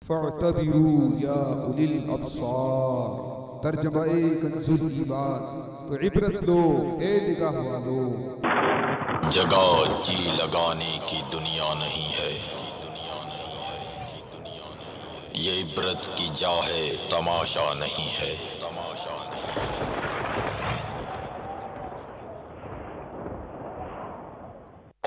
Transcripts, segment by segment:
फ़अतबिरू या उलिल अब्सार। तर्जमा कंजुल ईमान, तो इबरत लो ए निगाह वालो। जगह जी लगाने की दुनिया नहीं है, ये इबरत की जा है, तमाशा नहीं है।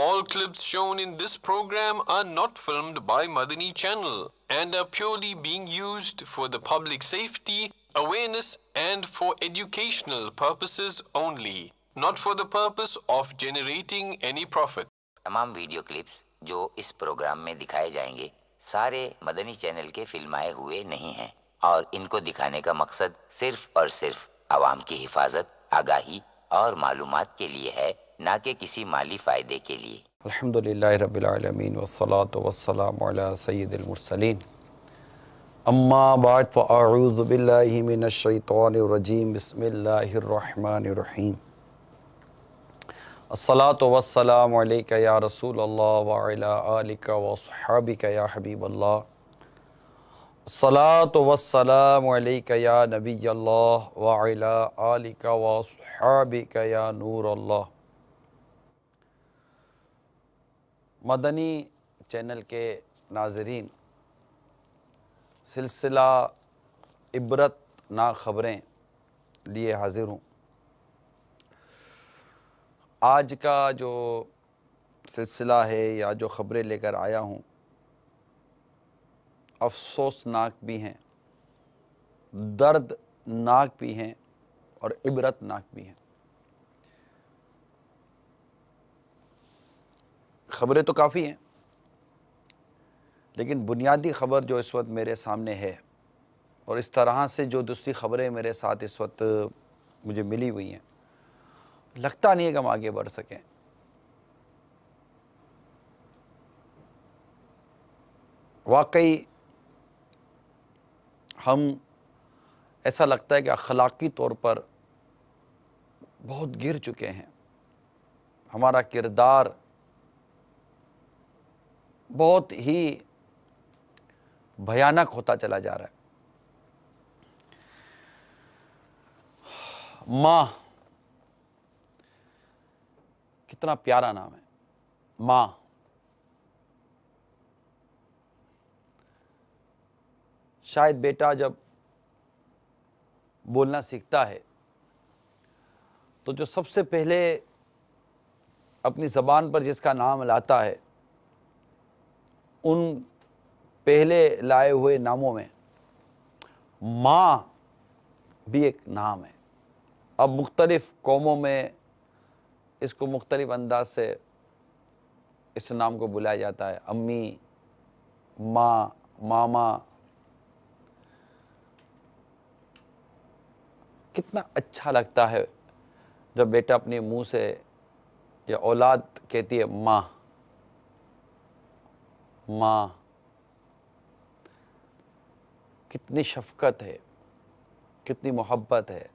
All clips shown in this program are not filmed by Madani Channel and are purely being used for the public safety, awareness and for educational purposes only, not for the purpose of generating any profit. तमाम video clips जो इस programme में दिखाए जाएंगे सारे Madani channel के फिल्माए हुए नहीं हैं और इनको दिखाने का मकसद सिर्फ और सिर्फ आवाम की हिफाजत, आगाही और मालूमात के लिए है, ना कि किसी माली फ़ायदे के लिए। अल्हम्दुलिल्लाहि रब्बिल आलमीन वस्सलातु वस्सलामु अला सय्यिदिल मुरसलीन अम्मा बाद फ़अऊज़ु बिल्लाहि मिनश शैतानिर रजीम बिस्मिल्लाहिर रहमानिर रहीम अस्सलातु वस्सलामु अलैका या रसूलल्लाह व अला आलिका व अस्हाबिका या हबीबल्लाह अस्सलातु वस्सलामु अलैका या नबियल्लाह व अला आलिका व अस्हाबिका या नूरल्लाह। मदनी चैनल के नाज़रीन, सिलसिला इबरत ना ख़बरें लिए हाज़िर हूँ। आज का जो सिलसिला है या जो ख़बरें लेकर आया हूँ, अफसोसनाक भी हैं, दर्दनाक भी हैं और इबरतनाक भी हैं। ख़बरें तो काफ़ी हैं, लेकिन बुनियादी ख़बर जो इस वक्त मेरे सामने है और इस तरह से जो दूसरी ख़बरें मेरे साथ इस वक्त मुझे मिली हुई हैं, लगता नहीं है कि हम आगे बढ़ सकें। वाकई हम, ऐसा लगता है कि अखलाक़ी तौर पर बहुत गिर चुके हैं। हमारा किरदार बहुत ही भयानक होता चला जा रहा है। माँ, कितना प्यारा नाम है, माँ। शायद बेटा जब बोलना सीखता है तो जो सबसे पहले अपनी ज़बान पर जिसका नाम लाता है, उन पहले लाए हुए नामों में माँ भी एक नाम है। अब मुख्तलिफ़ कौमों में इसको मुख्तलिफ़ अंदाज से इस नाम को बुलाया जाता है, अम्मी, माँ, मामा। कितना अच्छा लगता है जब बेटा अपने मुंह से या औलाद कहती है माँ, माँ। कितनी शफ़क़त है, कितनी मोहब्बत है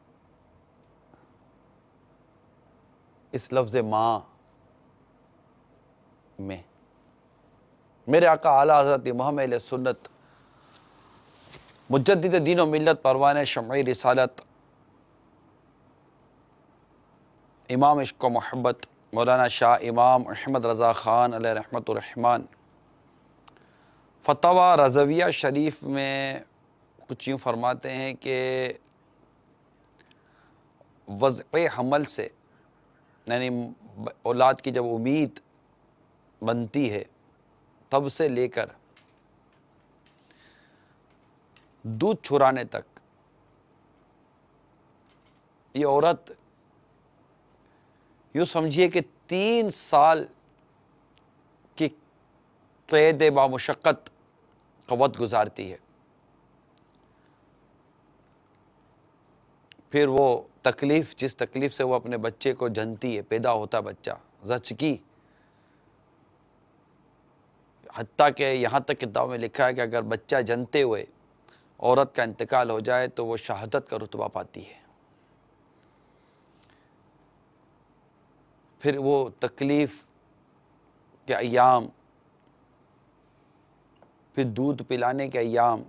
इस लफ्ज़ माँ में। मेरे आका आला हज़रत इमाम अहले सुन्नत मुजद्दिद दीन व मिल्लत परवाने शमई रिसालत इमाम इश्क़ व मोहब्बत मौलाना शाह इमाम अहमद रज़ा ख़ान अलैहि रहमतुर रहमान फ़तवा रज़विया शरीफ में कुछ यूँ फरमाते हैं कि वज़्अ हमल से, यानी औलाद की जब उम्मीद बनती है तब से लेकर दूध छुराने तक ये औरत यूँ समझिए कि 3 साल की क़ैद बामुशक्क़त का वक़्त गुजारती है। फिर वो तकलीफ़, जिस तकलीफ़ से वो अपने बच्चे को जनती है, पैदा होता बच्चा ज़चकी, हत्ता के यहाँ तक किताब में लिखा है कि अगर बच्चा जनते हुए औरत का इंतकाल हो जाए तो वो शहादत का रुतबा पाती है। फिर वो तकलीफ़ के अय्याम फिर दूध पिलाने के अय्याम,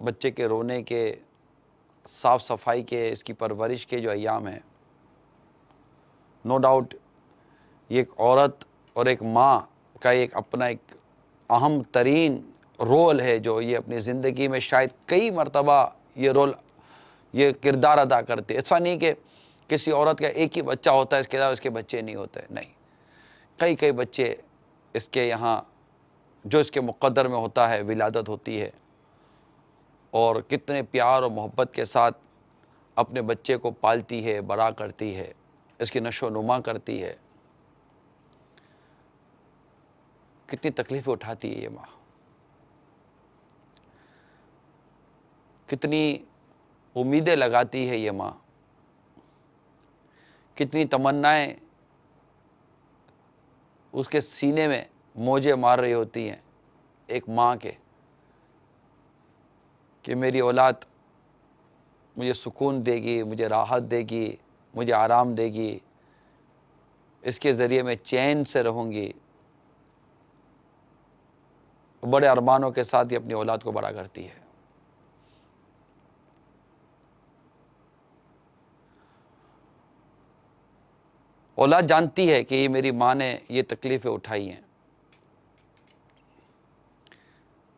बच्चे के रोने के, साफ़ सफाई के, इसकी परवरिश के जो अय्याम हैं, नो डाउट ये एक औरत और एक माँ का एक अपना एक अहम तरीन रोल है, जो ये अपनी ज़िंदगी में शायद कई मर्तबा ये रोल, ये किरदार अदा करते। ऐसा नहीं कि किसी औरत का एक ही बच्चा होता है, इसके अलावा इसके बच्चे नहीं होते, नहीं, कई कई बच्चे इसके यहाँ जो इसके मुक़द्दर में होता है, विलादत होती है, और कितने प्यार और मोहब्बत के साथ अपने बच्चे को पालती है, बड़ा करती है, इसकी नशो नुमा करती है। कितनी तकलीफ़ें उठाती है ये माँ, कितनी उम्मीदें लगाती है ये माँ, कितनी तमन्नाएं उसके सीने में मौजे मार रही होती हैं एक माँ के, कि मेरी औलाद मुझे सुकून देगी, मुझे राहत देगी, मुझे आराम देगी, इसके ज़रिए मैं चैन से रहूँगी। बड़े अरमानों के साथ ही अपनी औलाद को बड़ा करती है। औलाद जानती है कि ये मेरी माँ ने ये तकलीफ़ें उठाई हैं,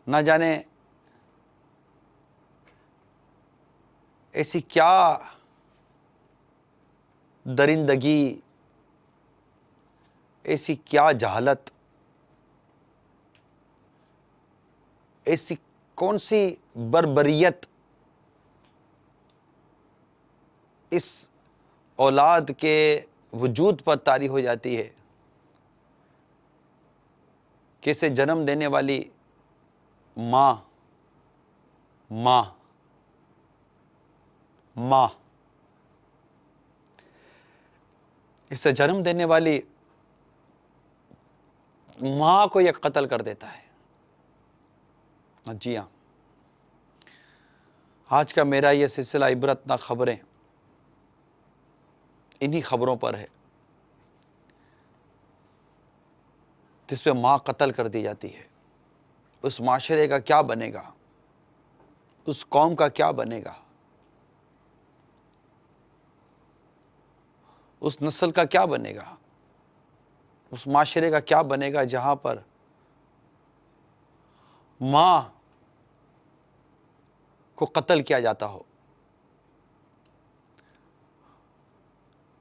ना जाने ऐसी क्या दरिंदगी, ऐसी क्या जहालत, ऐसी कौन सी बर्बरियत इस औलाद के वजूद पर तारी हो जाती है कि इसे जन्म देने वाली माँ इसे जन्म देने वाली माँ को यह कत्ल कर देता है। जी हाँ, आज का मेरा यह सिलसिला इबरतनाक खबरें इन्हीं खबरों पर है, जिसमें माँ कत्ल कर दी जाती है। उस माशरे का क्या बनेगा, उस कौम का क्या बनेगा, उस नस्ल का क्या बनेगा, उस माशरे का क्या बनेगा जहाँ पर माँ को कत्ल किया जाता हो,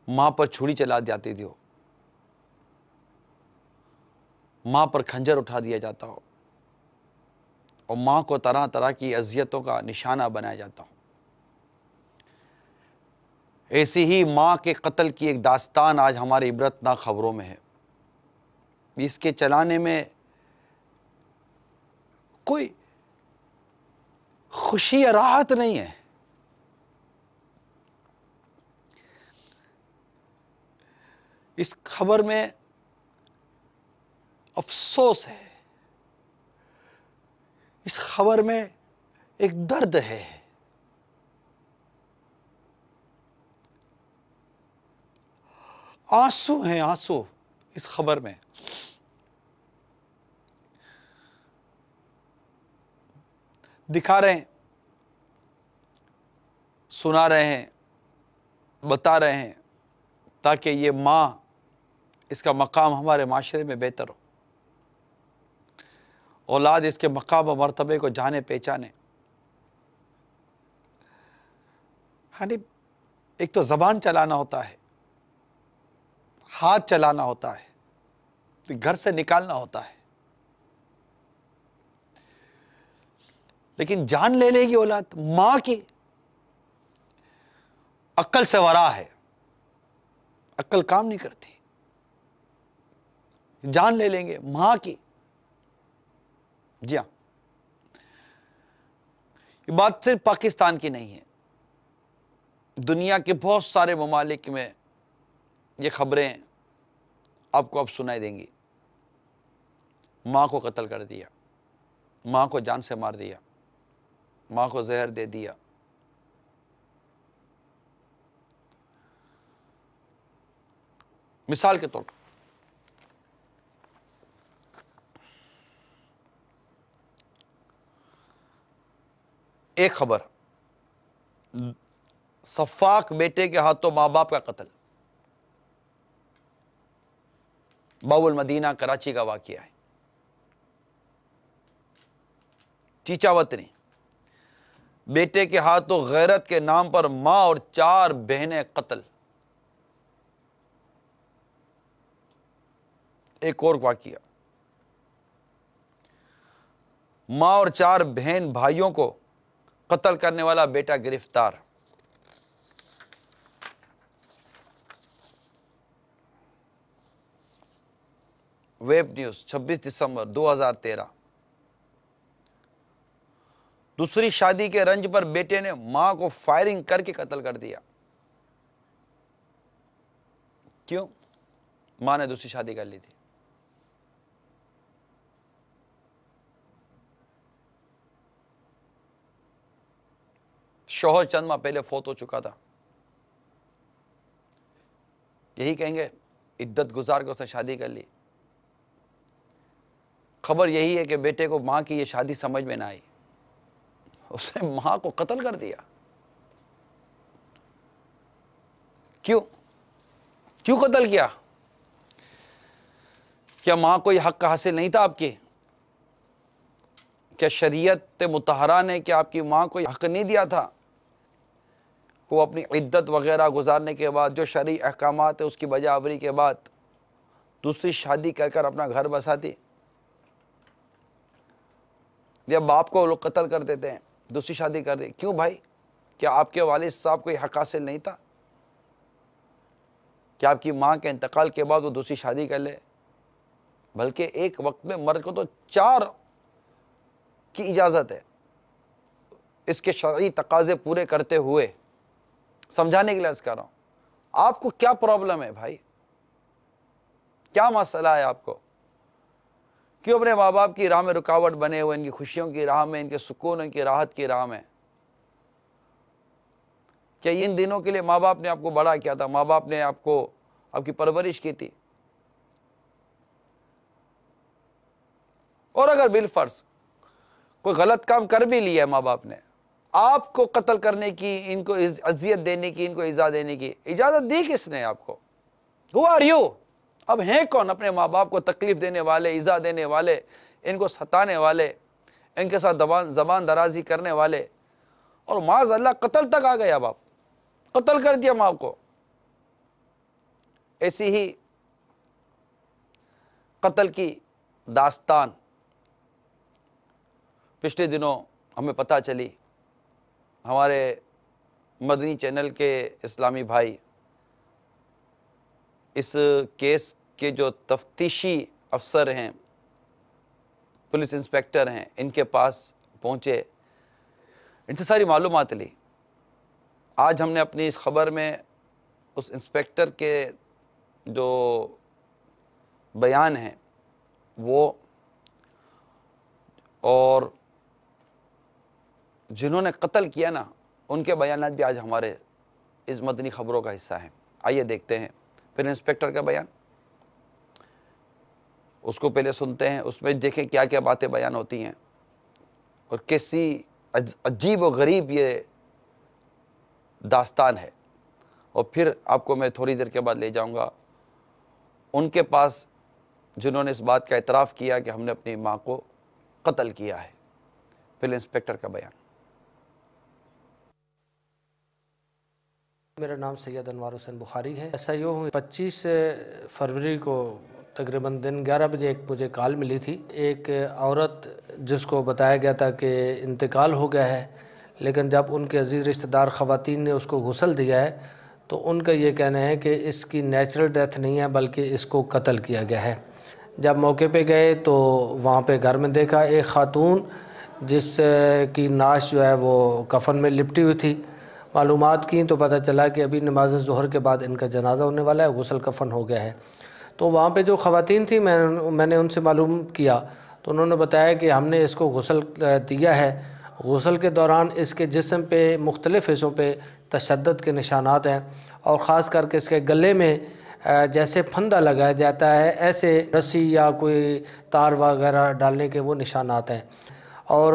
माँ पर छुरी चला जाती थी हो, माँ पर खंजर उठा दिया जाता हो, और माँ को तरह तरह की अजियतों का निशाना बनाया जाता हो। ऐसी ही माँ के कत्ल की एक दास्तान आज हमारे इबरतनाक खबरों में है। इसके चलाने में कोई खुशी या राहत नहीं है। इस खबर में अफसोस है, इस खबर में एक दर्द है। आंसू हैं, आंसू इस खबर में। दिखा रहे हैं, सुना रहे हैं, बता रहे हैं, ताकि ये माँ, इसका मकाम हमारे माशरे में बेहतर हो, औलाद इसके मकाम व मर्तबे को जाने पहचाने। यानी एक तो ज़बान चलाना होता है, हाथ चलाना होता है, घर से निकालना होता है, लेकिन जान ले लेगी औलाद। माँ की अक्ल से वरा है, अक्ल काम नहीं करती, जान ले लेंगे माँ की। जी हाँ, ये बात सिर्फ पाकिस्तान की नहीं है, दुनिया के बहुत सारे ममालिक में ये खबरें आपको अब सुनाई देंगी। माँ को कत्ल कर दिया, माँ को जान से मार दिया, माँ को जहर दे दिया। मिसाल के तौर पर एक खबर, सफाक बेटे के हाथों माँ बाप का कत्ल। बाबुल मदीना कराची का वाकया है। चीचावतनी, बेटे के हाथों गैरत के नाम पर मां और 4 बहनें कत्ल। एक और वाकया, मां और 4 बहन भाइयों को कत्ल करने वाला बेटा गिरफ्तार। वेब न्यूज 26 दिसंबर 2013। दूसरी शादी के रंज पर बेटे ने मां को फायरिंग करके कत्ल कर दिया। क्यों? मां ने दूसरी शादी कर ली थी। शौहर चंद माह पहले फौत हो चुका था। यही कहेंगे इद्दत गुजार के उसने शादी कर ली। खबर यही है कि बेटे को मां की ये शादी समझ में ना आई, उसने मां को कत्ल कर दिया। क्यों कत्ल किया? क्या मां को यह हक हासिल नहीं था आपकी? क्या शरीयत मुतहरा ने क्या आपकी मां को यह हक नहीं दिया था वो अपनी इद्दत वगैरह गुजारने के बाद, जो शरई अहकामात है उसकी बजावरी के बाद दूसरी शादी कर अपना घर बसाती? या बाप को लोग कत्ल कर देते हैं, दूसरी शादी कर दी। क्यों भाई? क्या आपके वालिद साहब को यह हक हासिल नहीं था? क्या आपकी मां के इंतकाल के बाद वो दूसरी शादी कर ले? बल्कि एक वक्त में मर्द को तो 4 की इजाज़त है। इसके शरई तकाजे पूरे करते हुए समझाने के लिए अर्ज़ कर रहा हूँ। आपको क्या प्रॉब्लम है भाई? क्या मसला है आपको? क्यों अपने माँ बाप की राह में रुकावट बने हुए, इनकी खुशियों की राह में, इनके सुकून, इनकी राहत की राह में? क्या इन दिनों के लिए माँ बाप ने आपको बड़ा किया था? माँ बाप ने आपको आपकी परवरिश की थी? और अगर बिलफर्ज कोई गलत काम कर भी लिया है माँ बाप ने, आपको कत्ल करने की, इनको अजियत देने की, इनको इज़ा देने की इजाज़त दी किसने आपको? Who are you? अब हैं कौन अपने माँ बाप को तकलीफ़ देने वाले, इज़ा देने वाले, इनको सताने वाले, इनके साथ ज़बान दराजी करने वाले? और माज़ अल्लाह कत्ल तक आ गया, बाप कत्ल कर दिया माँ को। ऐसी ही कत्ल की दास्तान पिछले दिनों हमें पता चली। हमारे मदनी चैनल के इस्लामी भाई इस केस के जो तफ्तीशी अफसर हैं, पुलिस इंस्पेक्टर हैं, इनके पास पहुँचे, इनसे सारी मालूमात ली। आज हमने अपनी इस ख़बर में उस इंस्पेक्टर के जो बयान हैं वो, और जिन्होंने कत्ल किया ना, उनके बयानात भी आज हमारे इस मदनी ख़बरों का हिस्सा हैं। आइए देखते हैं फिर इंस्पेक्टर का बयान, उसको पहले सुनते हैं, उसमें देखें क्या क्या बातें बयान होती हैं और कैसी अजीब व गरीब ये दास्तान है। और फिर आपको मैं थोड़ी देर के बाद ले जाऊंगा उनके पास जिन्होंने इस बात का इतराफ़ किया कि हमने अपनी माँ को कत्ल किया है। फिर इंस्पेक्टर का बयान। मेरा नाम सैयद अनवार हुसैन बुखारी है। ऐसा यूँ हूँ 25 फरवरी को तकरीबन दिन 11 बजे एक मुझे कॉल मिली थी। एक औरत जिसको बताया गया था कि इंतकाल हो गया है, लेकिन जब उनके अजीज़ रिश्तेदार ख़वातीन ने उसको गुस्ल दिया है तो उनका ये कहना है कि इसकी नेचुरल डेथ नहीं है बल्कि इसको कत्ल किया गया है। जब मौके पे गए तो वहाँ पे घर में देखा एक ख़ातून जिसकी नाश जो है वो कफन में लिपटी हुई थी। मालूमात की तो पता चला कि अभी नमाज ज़ोहर के बाद इनका जनाजा होने वाला है, गुस्ल कफन हो गया है। तो वहाँ पे जो ख़वातीन थी मैंने उनसे मालूम किया तो उन्होंने बताया कि हमने इसको गुस्ल दिया है। गुस्ल के दौरान इसके जिस्म पे मुख्तलिफ़ हिस्सों पे तशद्दुद के निशानात हैं और ख़ास करके इसके गले में जैसे फंदा लगाया जाता है ऐसे रस्सी या कोई तार वगैरह डालने के वो निशानात हैं। और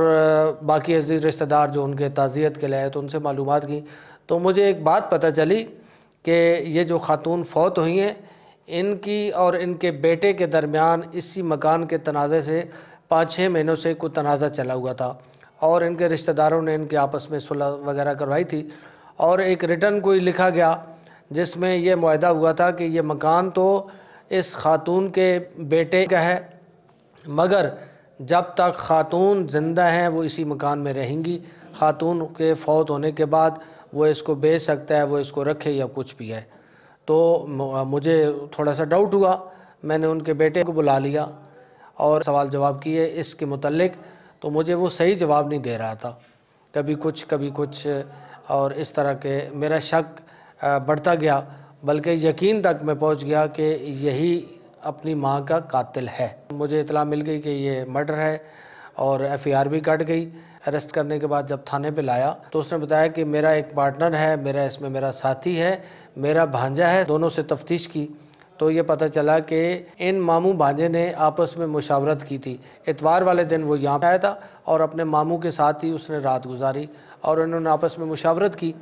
बाकी अजीज़ रिश्तेदार जो उनके ताज़ियत के लिए आए तो उनसे मालूमात की। तो मुझे एक बात पता चली कि ये जो ख़ातून फ़ौत हुई हैं, इनकी और इनके बेटे के दरमियान इसी मकान के तनाज़े से 5-6 महीनों से कोई तनाज़ा चला हुआ था और इनके रिश्तेदारों ने इनके आपस में सुलह वगैरह करवाई थी और एक रिटर्न कोई लिखा गया जिसमें यह मुआहदा हुआ था कि ये मकान तो इस ख़ातून के बेटे का है, मगर जब तक ख़ातून ज़िंदा हैं वो इसी मकान में रहेंगी। ख़ातून के फ़ौत होने के बाद वो इसको बेच सकता है, वो इसको रखे या कुछ भी है। तो मुझे थोड़ा सा डाउट हुआ, मैंने उनके बेटे को बुला लिया और सवाल जवाब किए इसके मुतल्लिक। तो मुझे वो सही जवाब नहीं दे रहा था, कभी कुछ और इस तरह के मेरा शक बढ़ता गया, बल्कि यकीन तक मैं पहुंच गया कि यही अपनी माँ का कातिल है। मुझे इतला मिल गई कि ये मर्डर है और FIR भी कट गई। अरेस्ट करने के बाद जब थाने पे लाया तो उसने बताया कि मेरा एक पार्टनर है, मेरा साथी है, मेरा भांजा है। दोनों से तफ्तीश की तो ये पता चला कि इन मामू भांजे ने आपस में मुशावरत की थी। इतवार वाले दिन वो यहाँ आया था और अपने मामू के साथ ही उसने रात गुजारी और उन्होंने आपस में मुशावरत की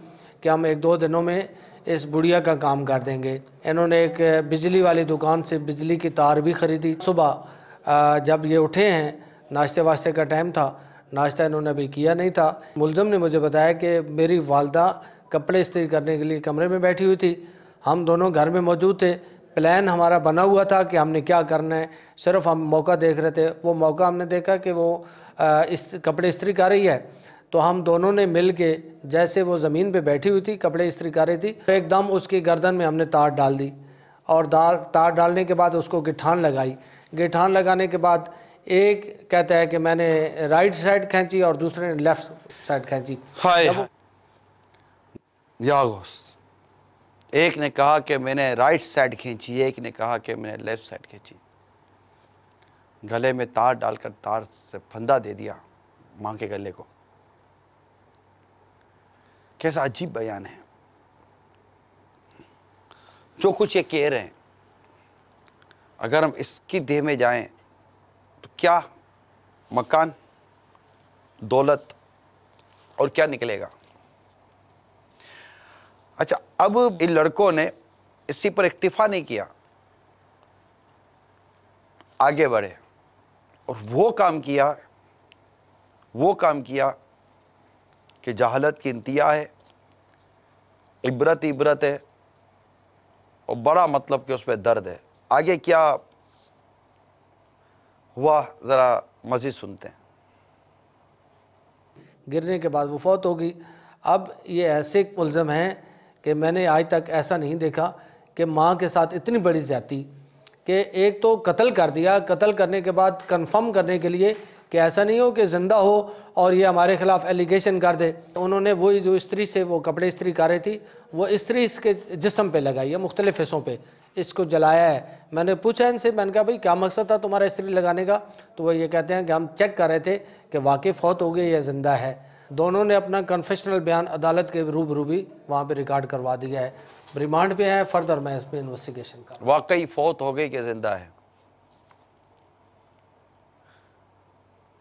कि हम 1-2 दिनों में इस बुढ़िया का काम कर देंगे। इन्होंने एक बिजली वाली दुकान से बिजली की तार भी ख़रीदी। सुबह जब ये उठे हैं, नाश्ते वास्ते का टाइम था, नाश्ता इन्होंने अभी किया नहीं था। मुलज़म ने मुझे बताया कि मेरी वालदा कपड़े इस्त्री करने के लिए कमरे में बैठी हुई थी, हम दोनों घर में मौजूद थे। प्लान हमारा बना हुआ था कि हमने क्या करना है, सिर्फ हम मौका देख रहे थे। वो मौका हमने देखा कि वो इस कपड़े इस्त्री कर रही है, तो हम दोनों ने मिल के, जैसे वो ज़मीन पे बैठी हुई थी कपड़े इस्त्री कर रही थी, एकदम उसकी गर्दन में हमने तार डाल दी और तार डालने के बाद उसको गिठान लगाई। गिठान लगाने के बाद एक कहता है कि मैंने राइट साइड खींची और दूसरे ने लेफ़्ट साइड खींची। एक ने कहा कि मैंने राइट साइड खींची, एक ने कहा कि मैंने लेफ़्ट साइड खींची। गले में तार डालकर तार से फंदा दे दिया माँ के गले को। कैसा अजीब बयान है। जो कुछ ये कह रहे हैं, अगर हम इसकी देह में जाएं तो क्या मकान, दौलत और क्या निकलेगा। अच्छा, अब इन लड़कों ने इसी पर इक्तिफा नहीं किया, आगे बढ़े और वो काम किया कि जहालत की इंतिहा है, इबरत है और बड़ा मतलब कि उस पर दर्द है। आगे क्या हुआ ज़रा मज़ीद सुनते हैं। गिरने के बाद वो फौत हो गई। अब ये ऐसे मुल्ज़म हैं कि मैंने आज तक ऐसा नहीं देखा कि माँ के साथ इतनी बड़ी ज़्यादती कि एक तो कत्ल कर दिया, कत्ल करने के बाद कंफर्म करने के लिए कि ऐसा नहीं हो कि ज़िंदा हो और ये हमारे ख़िलाफ़ एलिगेशन कर दे। उन्होंने वही जो इस्त्री से वो कपड़े इस्त्री कर रही थी, वो इस्त्री इसके जिस्म पे लगाई है, मुख्तलिफ़ हिस्सों पे इसको जलाया है। मैंने पूछा इनसे, मैंने कहा भाई क्या मकसद था तुम्हारा इस्त्री लगाने का, तो वो ये कहते हैं कि हम चेक कर रहे थे कि वाकई फ़ौत हो गई या ज़िंदा है। दोनों ने अपना कन्फेशनल बयान अदालत के रूबरू भी वहाँ पे रिकॉर्ड करवा दिया है। रिमांड पे है, फर्दर मैं इसमें इन्वेस्टिगेशन कर। वाकई फ़ौत हो गई कि ज़िंदा है।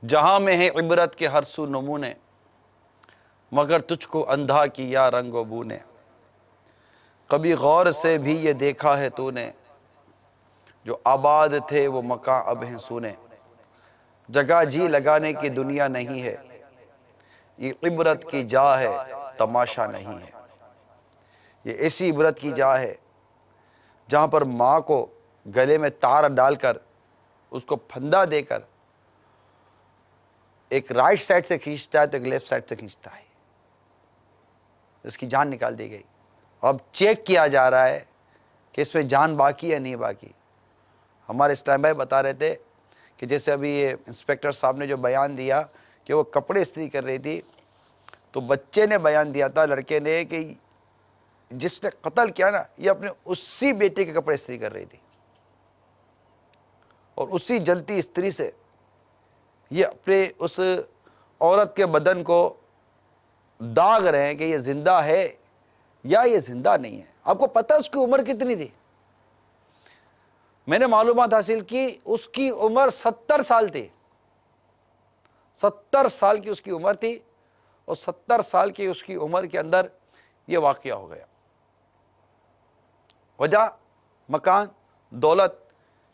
जहाँ में है इबरत के हर सू नमूने, मगर तुझको अंधा किया रंग व बू ने। कभी गौर से भी ये देखा है तूने, जो आबाद थे वो मकां अब हैं सूने। जगह जी लगाने की दुनिया नहीं है, ये इबरत की जा है तमाशा नहीं है। ये ऐसी इबरत की जा है जहाँ पर माँ को गले में तार डालकर उसको फंदा देकर एक राइट साइड से खींचता है तो एक लेफ्ट साइड से खींचता है, इसकी जान निकाल दी गई। अब चेक किया जा रहा है कि इसमें जान बाकी है नहीं बाकी। हमारे इस्लाम भाई बता रहे थे कि जैसे अभी ये इंस्पेक्टर साहब ने जो बयान दिया कि वो कपड़े इस्त्री कर रही थी, तो बच्चे ने बयान दिया था, लड़के ने, कि जिसने कत्ल किया ना, ये अपने उसी बेटे के कपड़े इस्त्री कर रही थी और उसी जलती इस्त्री से ये अपने उस औरत के बदन को दाग रहे हैं कि ये जिंदा है या ये जिंदा नहीं है। आपको पता है उसकी उम्र कितनी थी? मैंने मालूमात हासिल की, उसकी उम्र 70 साल थी। 70 साल की उसकी उम्र थी और 70 साल की उसकी उम्र के अंदर ये वाक़या हो गया। वजह मकान दौलत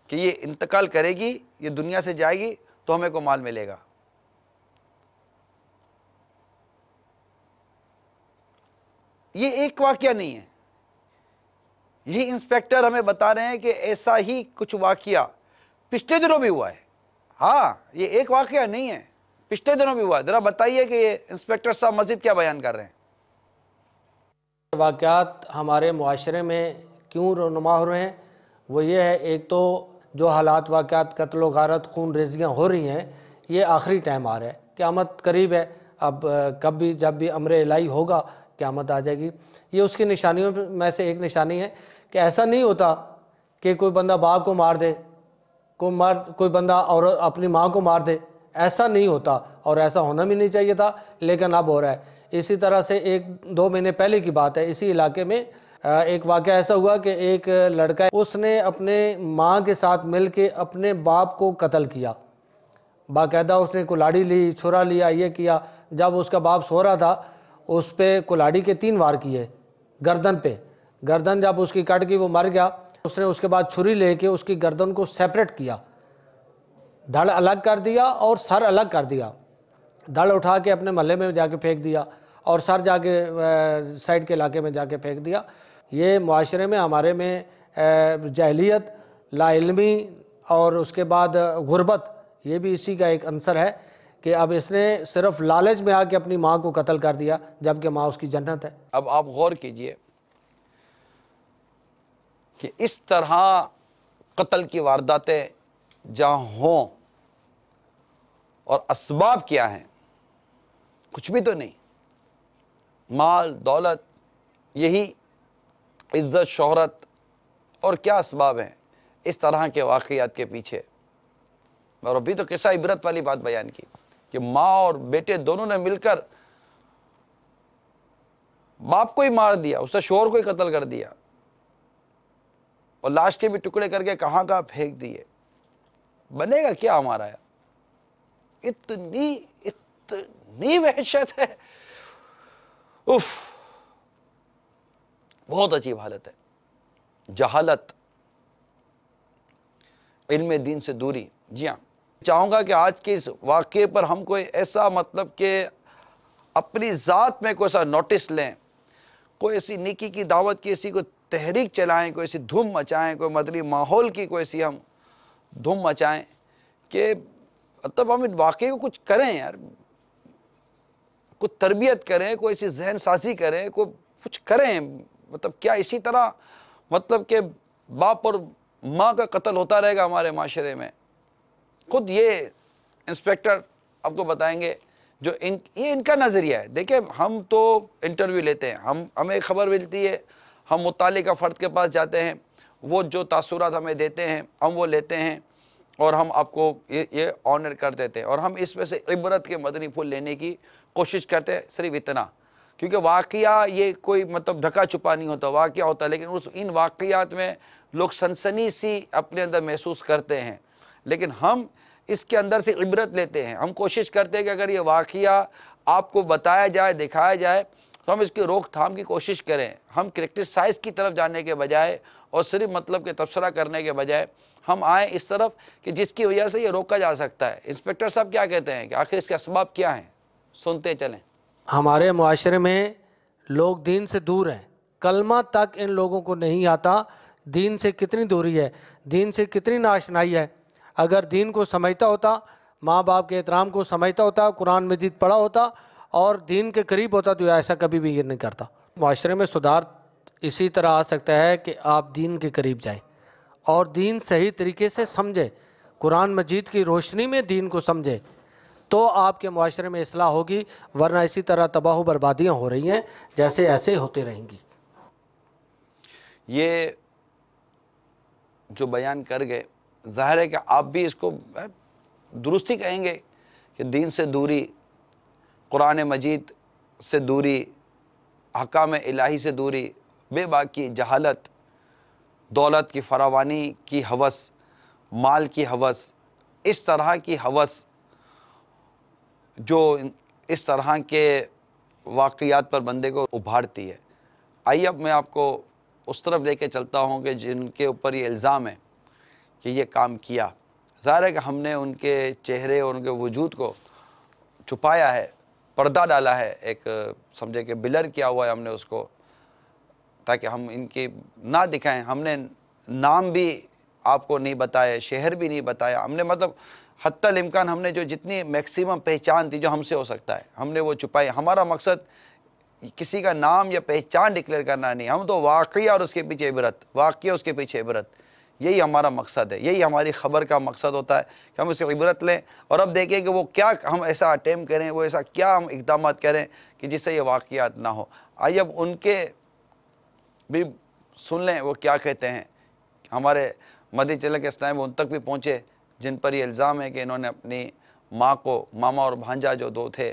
कि ये इंतकाल करेगी, ये दुनिया से जाएगी तो हमें को माल मिलेगा। ये एक वाक़या नहीं है, यही इंस्पेक्टर हमें बता रहे हैं कि ऐसा ही कुछ वाक़या पिछले दिनों भी हुआ है। हाँ, ये एक वाक़या नहीं है, पिछले दिनों भी हुआ है। ज़रा बताइए कि ये इंस्पेक्टर साहब मज़ीद क्या बयान कर रहे हैं। वाक़यात हमारे मुआशरे में क्यों रोनुमा हो रहे हैं, वो ये है, एक तो जो हालात वाक़यात कत्ल व गारत खून रेजियाँ हो रही हैं, ये आखिरी टाइम आ रहा है, क़यामत करीब है। अब कब भी जब भी अमर इलाही होगा क़यामत आ जाएगी। ये उसकी निशानियों में से एक निशानी है कि ऐसा नहीं होता कि कोई बंदा बाप को मार दे, कोई बंदा और अपनी माँ को मार दे, ऐसा नहीं होता और ऐसा होना भी नहीं चाहिए था, लेकिन अब हो रहा है। इसी तरह से 1-2 महीने पहले की बात है, इसी इलाके में एक वाक़या ऐसा हुआ कि एक लड़का, उसने अपने माँ के साथ मिल के अपने बाप को कत्ल किया। बाकायदा उसने कुल्हाड़ी ली, छुरा लिया, ये किया। जब उसका बाप सो रहा था, उस पर कुल्हाड़ी के 3 वार किए गर्दन पे। गर्दन जब उसकी कट गई, वो मर गया। उसने उसके बाद छुरी लेके उसकी गर्दन को सेपरेट किया, धड़ अलग कर दिया और सर अलग कर दिया। धड़ उठा के अपने महल्ले में जाके फेंक दिया और सर जाके साइड के इलाके में जाके फेंक दिया। ये मुआशरे में हमारे में जाहिलियत, लाइल्मी और उसके बाद गुर्बत, ये भी इसी का एक अंसर है कि अब इसने सिर्फ लालच में आके अपनी माँ को कत्ल कर दिया, जबकि माँ उसकी जन्नत है। अब आप गौर कीजिए कि इस तरह कत्ल की वारदातें जहाँ हों और असबाब क्या हैं, कुछ भी तो नहीं, माल दौलत, यही इज्जत शोहरत, और क्या असबाब हैं इस तरह के वाक़यात के पीछे। और अभी तो कैसा इबरत वाली बात बयान की कि माँ और बेटे दोनों ने मिलकर बाप को ही मार दिया, उसने शोहर को ही कत्ल कर दिया और लाश के भी टुकड़े करके कहाँ कहाँ फेंक दिए। बनेगा क्या हमारा यार? इतनी वहशत है, उफ, बहुत अजीब हालत है। जहालत, इल्म दीन से दूरी। जी हाँ, चाहूँगा कि आज के इस वाक़े पर हम कोई ऐसा मतलब कि अपनी ज़ात में कोई ऐसा नोटिस लें, कोई ऐसी नेकी की दावत की ऐसी कोई तहरीक चलाएं, कोई ऐसी धूम मचाएं, कोई मदनी माहौल की कोई ऐसी हम धूम मचाएं कि मतलब हम इन वाक़े को कुछ करें यार, कुछ तरबियत करें, कोई ऐसी जहन साजी करें, कोई कुछ करें। मतलब क्या इसी तरह मतलब कि बाप और माँ का कत्ल होता रहेगा हमारे माशरे में? खुद ये इंस्पेक्टर आपको बताएंगे जो ये इनका नज़रिया है। देखिए, हम तो इंटरव्यू लेते हैं, हमें खबर मिलती है, हम मुतालिका फ़र्द के पास जाते हैं, वो जो तासुरात हमें देते हैं हम वो लेते हैं और हम आपको ये ऑनर कर देते हैं और हम इसमें से इबरत के मदनी फूल लेने की कोशिश करते हैं। सिर्फ इतना, क्योंकि वाक़या ये कोई मतलब ढका छुपा नहीं होता, वाक़या होता है, लेकिन इन वाक़यात में लोग सनसनी सी अपने अंदर महसूस करते हैं। लेकिन हम इसके अंदर से इबरत लेते हैं, हम कोशिश करते हैं कि अगर ये वाक़या आपको बताया जाए, दिखाया जाए, तो हम इसकी रोकथाम की कोशिश करें। हम क्रिटिसाइज़ की तरफ जाने के बजाय और सिर्फ मतलब के तबसरा करने के बजाय हम आए इस तरफ कि जिसकी वजह से ये रोका जा सकता है। इंस्पेक्टर साहब क्या कहते हैं कि आखिर इसके असबाब क्या हैं, सुनते चलें। हमारे मुआशरे में लोग दीन से दूर हैं, कलमा तक इन लोगों को नहीं आता। दीन से कितनी दूरी है, दीन से कितनी नाशनाई है। अगर दीन को समझता होता, माँ बाप के एहतराम को समझता होता, कुरान मजीद पढ़ा होता और दीन के करीब होता, तो ऐसा कभी भी ये नहीं करता। मुआशरे में सुधार इसी तरह आ सकता है कि आप दीन के करीब जाएं और दीन सही तरीके से समझें, कुरान मजीद की रोशनी में दीन को समझें, तो आपके मुआशरे में इस्लाह होगी। वरना इसी तरह तबाह बर्बादियाँ हो रही हैं, जैसे ऐसे होती रहेंगी। ये जो बयान कर गए, ज़ाहिर है कि आप भी इसको दुरुस्ती कहेंगे कि दीन से दूरी, कुरान मजीद से दूरी, हकाम इलाही से दूरी, बेबाकी जहालत, दौलत की फरावानी की हवस, माल की हवस, इस तरह की हवस जो इस तरह के वाक़यात पर बंदे को उभारती है। आइए अब मैं आपको उस तरफ लेके चलता हूँ कि जिनके ऊपर ये इल्ज़ाम है कि ये काम किया। ज़ाहिर है कि हमने उनके चेहरे और उनके वजूद को छुपाया है, पर्दा डाला है, एक समझे कि बिलर किया हुआ है हमने उसको, ताकि हम इनकी ना दिखाएं। हमने नाम भी आपको नहीं बताया, शहर भी नहीं बताया हमने, मतलब हत्तल इम्कान हमने जो जितनी मैक्सिमम पहचान थी जो हमसे हो सकता है हमने वो छुपाई। हमारा मकसद किसी का नाम या पहचान डिक्लेयर करना नहीं, हम तो वाक़या और उसके पीछे इबरत, वाक़या उसके पीछे इबरत, यही हमारा मकसद है। यही हमारी ख़बर का मकसद होता है कि हम उससे इबरत लें और अब देखें कि वो क्या हम ऐसा अटैम्प्ट करें, वो ऐसा क्या हम इक़दाम करें कि जिससे ये वाक़यात ना हो। आइए अब उनके भी सुन लें वो क्या कहते हैं। हमारे मदनी चैनल के इस्लाम उन तक भी पहुँचे जिन पर ये इल्ज़ाम है कि इन्होंने अपनी माँ को, मामा और भांजा जो दो थे,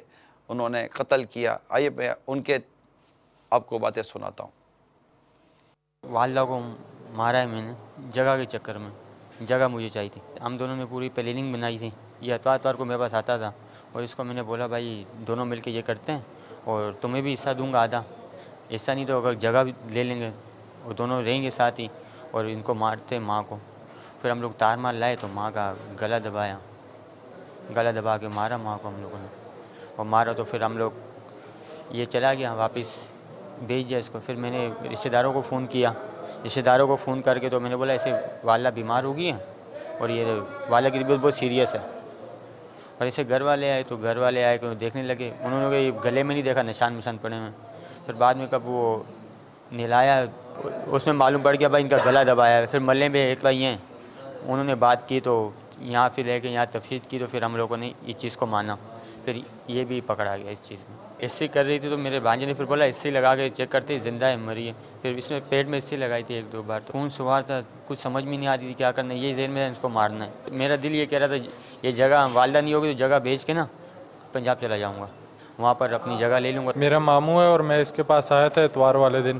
उन्होंने कत्ल किया। आइए मैं उनके आपको बातें सुनाता हूँ। वालिदा को मारा है मैंने जगह के चक्कर में, जगह मुझे चाहिए थी। हम दोनों ने पूरी प्लानिंग बनाई थी। ये अतवार को मेरे पास आता था और इसको मैंने बोला भाई दोनों मिलके ये करते हैं और तुम्हें भी हिस्सा दूंगा आधा, हिस्सा नहीं तो अगर जगह भी ले लेंगे और दोनों रहेंगे साथ ही, और इनको मारते माँ को। फिर हम लोग तार मार लाए तो माँ का गला दबाया, गला दबा के मारा माँ को हम लोगों ने, और मारा तो फिर हम लोग ये चला गया वापस भेज दिया इसको। फिर मैंने रिश्तेदारों को फ़ोन किया, रिश्तेदारों को फ़ोन करके तो मैंने बोला ऐसे वाला बीमार हो गई है और ये वाला की तबीयत बहुत सीरियस है। और ऐसे घर वाले आए तो घर वाले आए को देखने लगे, उन्होंने ये गले में नहीं देखा निशान पड़े हुए। फिर बाद में कब वो नहलाया उसमें मालूम पड़ गया भाई इनका गला दबाया है। फिर मल्ले में एक भाई हैं उन्होंने बात की तो यहाँ फिर लेके यहाँ तफसीद की तो फिर हम लोगों ने इस चीज़ को माना। फिर ये भी पकड़ा गया इस चीज़ में। इस्सी कर रही थी तो मेरे भांजे ने फिर बोला इस्सी लगा के चेक करते ज़िंदा है मरी है। फिर इसमें पेट में इस्सी लगाई थी 1-2 बार, तो खून सुवार था, कुछ समझ में नहीं आती थी क्या करना है। ये ज़हन में इसको मारना है। मेरा दिल ये कह रहा था ये जगह वालिदा नहीं होगी तो जगह बेच के ना पंजाब चला जाऊँगा, वहाँ पर अपनी जगह ले लूँगा। मेरा मामू है और मैं इसके पास आया था इतवार वाले दिन,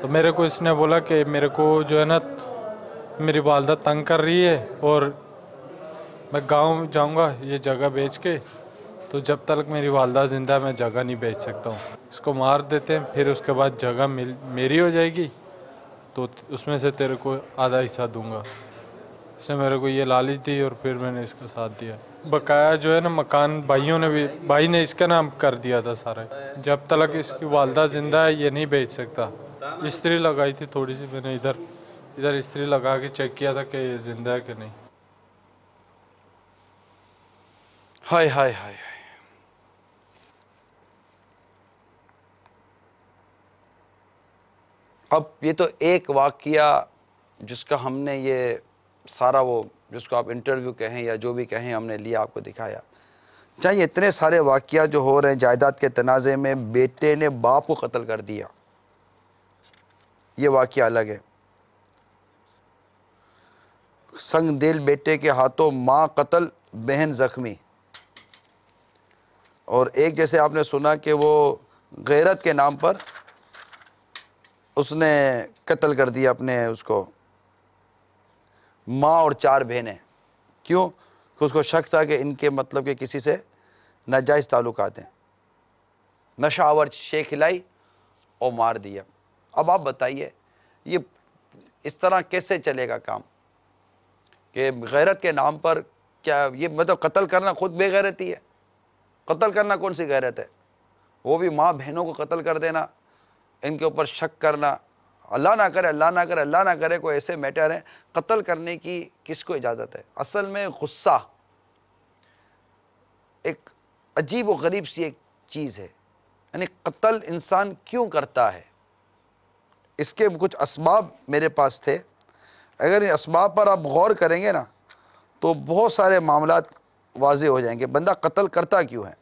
तो मेरे को इसने बोला कि मेरे को जो है ना मेरी वालिदा तंग कर रही है और मैं गांव जाऊंगा ये जगह बेच के, तो जब तक मेरी वालिदा ज़िंदा है मैं जगह नहीं बेच सकता हूँ। इसको मार देते हैं, फिर उसके बाद जगह मेरी हो जाएगी तो उसमें से तेरे को आधा हिस्सा दूंगा। इसने मेरे को ये लालच दी और फिर मैंने इसका साथ दिया। बकाया जो है ना मकान भाई ने इसका नाम कर दिया था सारा। जब तक इसकी वालिदा ज़िंदा है ये नहीं बेच सकता। इस्त्री लगाई थी थोड़ी सी, मैंने इधर इस्त्री लगा के चेक किया था कि ये ज़िंदा है कि नहीं। हाय हाय हाय। अब ये तो एक वाक़या जिसका हमने ये सारा वो जिसको आप इंटरव्यू कहें या जो भी कहें हमने लिया आपको दिखाया। चाहे इतने सारे वाक़या जो हो रहे हैं जायदाद के तनाज़े में, बेटे ने बाप को कत्ल कर दिया, ये वाक़या अलग है। संग दिल बेटे के हाथों माँ कत्ल, बहन ज़ख्मी। और एक जैसे आपने सुना कि वो गैरत के नाम पर उसने कत्ल कर दिया अपने उसको, माँ और 4 बहनें। क्यों? कि उसको शक था कि इनके मतलब के किसी से नाजायज़ ताल्लुकात हैं। नशावर शे खिलाई और मार दिया। अब आप बताइए ये इस तरह कैसे चलेगा काम कि गैरत के नाम पर? क्या ये मतलब कत्ल करना खुद बेगैरती है? कत्ल करना कौन सी गैरत है? वो भी माँ बहनों को कत्ल कर देना, इनके ऊपर शक करना। अल्लाह ना करे, अल्लाह ना करे, अल्लाह ना करे कोई ऐसे मैटर हैं कत्ल करने की किसको इजाज़त है? असल में गुस्सा एक अजीब व गरीब सी एक चीज़ है। यानी कत्ल इंसान क्यों करता है? इसके कुछ असबाब मेरे पास थे। अगर इन असबाब पर आप गौर करेंगे ना तो बहुत सारे मामलात वाज़े हो जाएंगे। बंदा कत्ल करता क्यों है?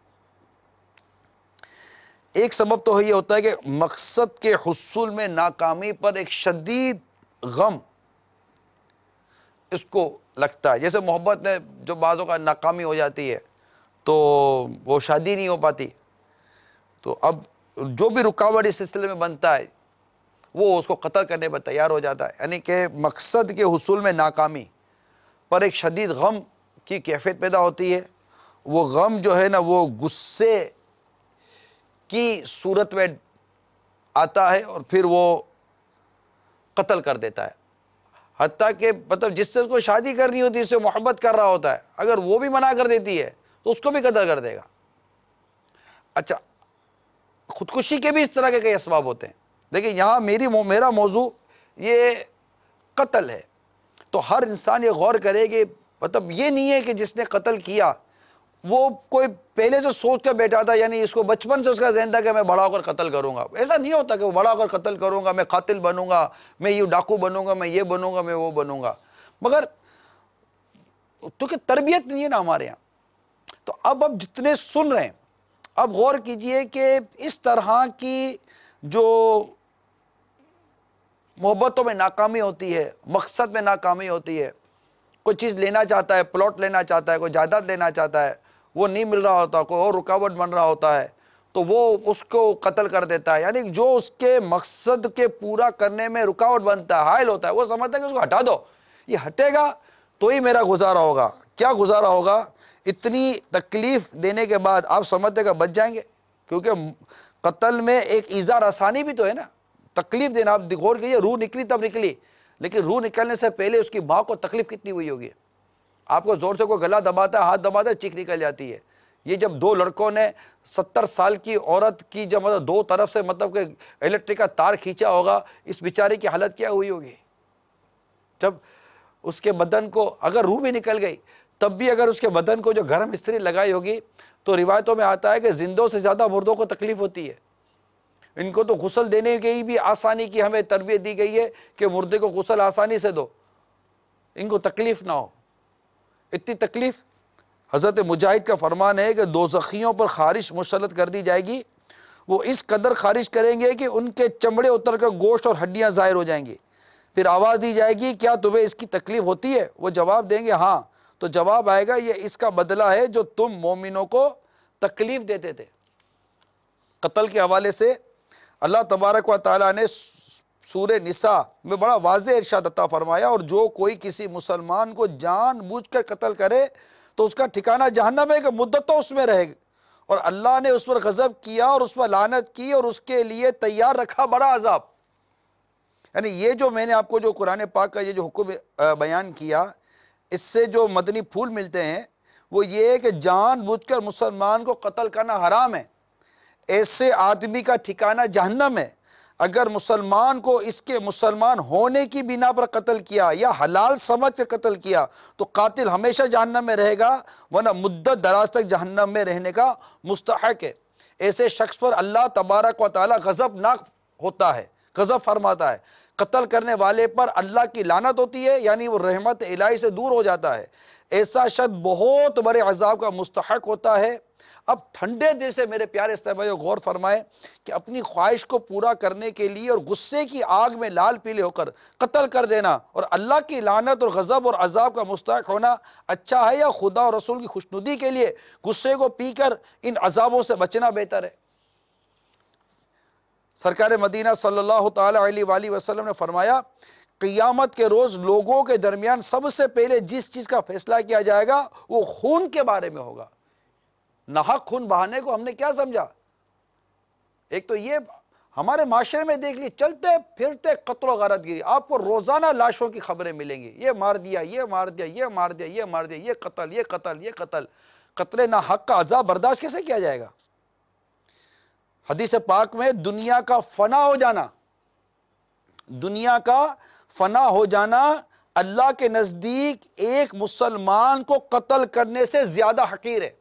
एक सबब तो ये होता है कि मकसद के हुसूल में नाकामी पर एक शदीद गम इसको लगता है। जैसे मोहब्बत में जो बाज़ों का नाकामी हो जाती है तो वो शादी नहीं हो पाती, तो अब जो भी रुकावट इस सिलसिले में बनता है वो उसको कत्ल करने पर तैयार हो जाता है। यानी कि मकसद के हुसूल में नाकामी पर एक शदीद गम की कैफियत पैदा होती है वो गम जो है ना वो गुस्से की सूरत में आता है और फिर वो कत्ल कर देता है। हत्ता कि मतलब जिससे उसको शादी करनी होती है, उससे मोहब्बत कर रहा होता है, अगर वो भी मना कर देती है तो उसको भी कत्ल कर देगा। अच्छा, खुदकुशी के भी इस तरह के कई असबाब होते हैं। देखिए यहाँ मेरा मौजू ये कत्ल है, तो हर इंसान ये गौर करे कि मतलब ये नहीं है कि जिसने कत्ल किया वो कोई पहले से सोच कर बैठा था, यानी इसको बचपन से उसका ज़हन था कि मैं बड़ा होकर कत्ल करूँगा। ऐसा नहीं होता कि वो बड़ा होकर कत्ल करूँगा, मैं कातिल बनूँगा, मैं ये डाकू बनूँगा, मैं ये बनूँगा, मैं वो बनूँगा, मगर तो कि तरबियत नहीं है ना हमारे यहाँ। तो अब जितने सुन रहे हैं, अब गौर कीजिए कि इस तरह की जो मोहब्बतों में नाकामी होती है, मकसद में नाकामी होती है, कोई चीज़ लेना चाहता है, प्लॉट लेना चाहता है, कोई जायदाद लेना चाहता है, वो नहीं मिल रहा होता, कोई और रुकावट बन रहा होता है, तो वो उसको कत्ल कर देता है। यानी जो उसके मकसद के पूरा करने में रुकावट बनता है, हायल होता है, वो समझता है कि उसको हटा दो, ये हटेगा तो ही मेरा गुजारा होगा। क्या गुजारा होगा? इतनी तकलीफ देने के बाद आप समझते कि बच जाएंगे, क्योंकि कत्ल में एक ईज़ा आसानी भी तो है ना, तकलीफ देना। आप गौर कीजिए, रूह निकली तब निकली, लेकिन रूह निकलने से पहले उसकी माँ को तकलीफ कितनी हुई होगी। आपको ज़ोर से कोई गला दबाता है, हाथ दबाता है, चीख निकल जाती है। ये जब दो लड़कों ने 70 साल की औरत की जब मतलब दो तरफ से मतलब कि इलेक्ट्रिक का तार खींचा होगा, इस बेचारे की हालत क्या हुई होगी। जब उसके बदन को अगर रूह भी निकल गई तब भी अगर उसके बदन को जो गर्म इस्त्री लगाई होगी, तो रिवायतों में आता है कि जिंदों से ज़्यादा मुर्दों को तकलीफ़ होती है। इनको तो गुस्ल देने की भी आसानी की हमें तरबियत दी गई है कि मुर्दे को गुस्ल आसानी से दो, इनको तकलीफ़ ना हो। इतनी तकलीफ़, हज़रत मुजाहिद का फरमान है कि दोज़खियों पर खारिश मुसल्लत कर दी जाएगी, वो इस कदर खारिश करेंगे कि उनके चमड़े उतर कर गोश्त और हड्डियाँ ज़ाहिर हो जाएंगी। फिर आवाज़ दी जाएगी, क्या तुम्हें इसकी तकलीफ़ होती है? वो जवाब देंगे हाँ। तो जवाब आएगा, ये इसका बदला है जो तुम मोमिनों को तकलीफ़ देते थे। कत्ल के हवाले से अल्लाह तबारक व तआला ने सूरे निसा में बड़ा वाज़ेह इरशाद अता फरमाया, और जो कोई किसी मुसलमान को जानबूझकर कत्ल करे तो उसका ठिकाना जहन्नम है कि मुद्दत तो उसमें रहेगी, और अल्लाह ने उस पर गज़ब किया और उस पर लानत की और उसके लिए तैयार रखा बड़ा अज़ाब। यानी ये जो मैंने आपको जो कुरान पाक का ये जो हुक्म बयान किया, इससे जो मदनी फूल मिलते हैं वो ये है कि जानबूझकर मुसलमान को कत्ल करना हराम है। ऐसे आदमी का ठिकाना जहन्नम है। अगर मुसलमान को इसके मुसलमान होने की बिना पर कत्ल किया या हलाल समझ कर कत्ल किया तो कातिल हमेशा जहन्नम में रहेगा, वरना मुद्दत दराज तक जहन्नम में रहने का मुस्तहक है। ऐसे शख्स पर अल्लाह तबारक व तआला गज़बनाक होता है, गज़ब फरमाता है। कत्ल करने वाले पर अल्लाह की लानत होती है, यानी वो रहमत इलाही से दूर हो जाता है। ऐसा शख्स बहुत बड़े अज़ाब का मुस्तहक होता है। अब ठंडे दिल से मेरे प्यारे भाइयों गौर फरमाएं कि अपनी ख्वाहिश को पूरा करने के लिए और गुस्से की आग में लाल पीले होकर कत्ल कर देना और अल्लाह की लानत और गज़ब और अज़ाब का मुस्तहक होना अच्छा है, या खुदा और रसूल की खुशनुदी के लिए गुस्से को पीकर इन अज़ाबों से बचना बेहतर है? सरकार मदीना सल्लल्लाहु ताला अलैहि वसल्लम ने फरमाया, क़ियामत के रोज़ लोगों के दरमियान सबसे पहले जिस चीज़ का फैसला किया जाएगा वो खून के बारे में होगा। नाहक खून बहाने को हमने क्या समझा? एक तो ये हमारे माशरे में देख ली, चलते फिरते कत्ल व गारतगिरी, आपको रोज़ाना लाशों की खबरें मिलेंगी, ये मार दिया, ये मार दिया, ये मार दिया, ये मार दिया, ये कत्ल, ये कत्ल, ये कत्ल। कत्ल नाहक का अज़ाब बर्दाश्त कैसे किया जाएगा? हदीस पाक में दुनिया का फना हो जाना, दुनिया का फना हो जाना अल्लाह के नज़दीक एक मुसलमान को कत्ल करने से ज़्यादा हकीर है।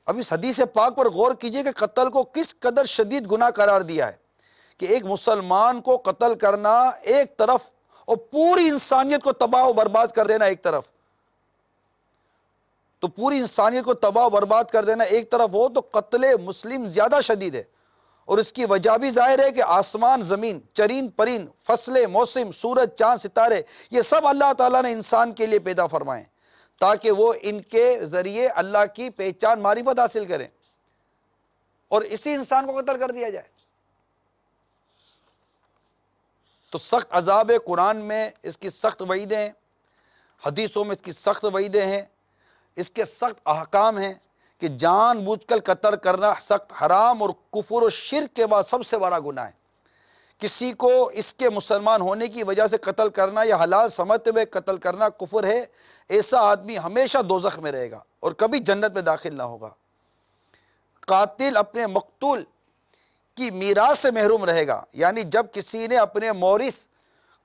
अब इस हदीस पाक पर गौर कीजिए कि कत्ल को किस कदर शदीद गुनाह करार दिया है कि एक मुसलमान को कत्ल करना एक तरफ और पूरी इंसानियत को तबाह बर्बाद कर देना एक तरफ, तो पूरी इंसानियत को तबाह बर्बाद कर देना एक तरफ हो तो कत्ले मुस्लिम ज़्यादा शदीद है। और इसकी वजह भी जाहिर है कि आसमान ज़मीन, चरीन परिन, फसलें, मौसम, सूरज, चाँद, सितारे, ये सब अल्लाह ताला ने इंसान के लिए पैदा फरमाए ताकि वो इनके ज़रिए अल्लाह की पहचान मारिफत हासिल करें, और इसी इंसान को कत्ल कर दिया जाए तो सख्त अज़ाब है। कुरान में इसकी सख्त वईदें हैं, हदीसों में इसकी सख्त वईदें हैं। इसके सख्त अहकाम हैं कि जानबूझकर कत्ल करना सख्त हराम और कुफर और शिर्क के बाद सबसे बड़ा गुनाह है। किसी को इसके मुसलमान होने की वजह से कत्ल करना या हलाल समझते हुए कत्ल करना कुफर है। ऐसा आदमी हमेशा दोज़ख में रहेगा और कभी जन्नत में दाखिल ना होगा। कातिल अपने मकतूल की मीरास से महरूम रहेगा, यानी जब किसी ने अपने मोरिस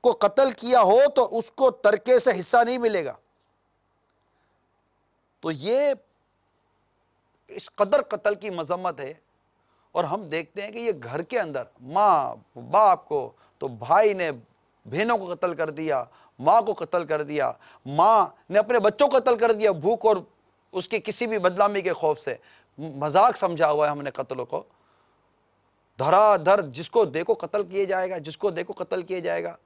को कत्ल किया हो तो उसको तरके से हिस्सा नहीं मिलेगा। तो ये इस कदर कत्ल की मजम्मत है। और हम देखते हैं कि ये घर के अंदर माँ बाप को, तो भाई ने बहनों को कत्ल कर दिया, माँ को कत्ल कर दिया, माँ ने अपने बच्चों को कत्ल कर दिया भूख और उसके किसी भी बदनामी के खौफ से। मजाक समझा हुआ है हमने कत्लों को। धराधर जिसको देखो कत्ल किए जाएगा, जिसको देखो कत्ल किया जाएगा।